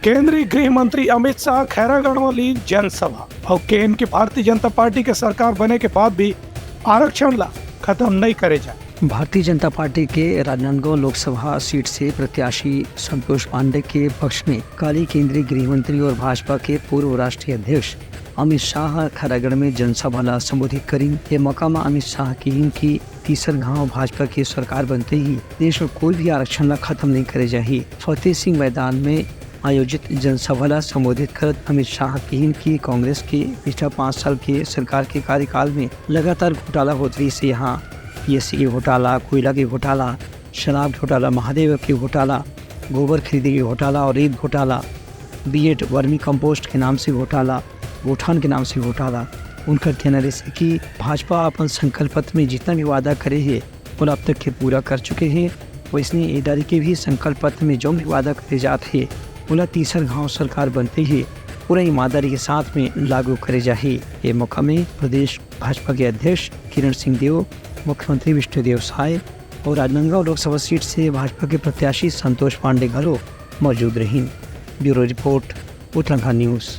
केंद्रीय गृह मंत्री अमित शाह खैरागढ़ में ली जनसभा और केन की भारतीय जनता पार्टी के सरकार बने के बाद भी आरक्षण ला खत्म नहीं करे जाए। भारतीय जनता पार्टी के राजनांदगांव लोकसभा सीट से प्रत्याशी संतोष पांडे के पक्ष में कल केंद्रीय गृह मंत्री और भाजपा के पूर्व राष्ट्रीय अध्यक्ष अमित शाह खैरागढ़ में जनसभा ला संबोधित करी। ये मौका में अमित शाह की तीसर गांव भाजपा की सरकार बनते ही देश में कोई भी आरक्षण ला खत्म नहीं करे जाही। फतेह सिंह मैदान में आयोजित जनसभा ला संबोधित करत अमित शाह की कांग्रेस के पिछला 5 साल के सरकार के कार्यकाल में लगातार घोटाला होत रही से यहाँ पीएससी के घोटाला, कोयला के घोटाला, शराब घोटाला, महादेव के घोटाला, गोबर खरीदी के घोटाला और रेत घोटाला, बीएड वर्मी कंपोस्ट के नाम से घोटाला, गोठान के नाम से घोटाला। उनका कहना है कि भाजपा अपन संकल्प पत्र में जितना भी वादा करे है वो अब तक के पूरा कर चुके हैं। वैसे इदारे के भी संकल्प पत्र में जो भी वादा करे जाते हैं उला तीसर गांव सरकार बनते ही पूरा ईमानदारी के साथ में लागू करे जाए। ये मौका में प्रदेश भाजपा के अध्यक्ष किरण सिंह देव, मुख्यमंत्री विष्णुदेव साय और राजनांदगांव लोकसभा सीट से भाजपा के प्रत्याशी संतोष पांडे घरों मौजूद रहीं। Bureau report, Uttarakhand news.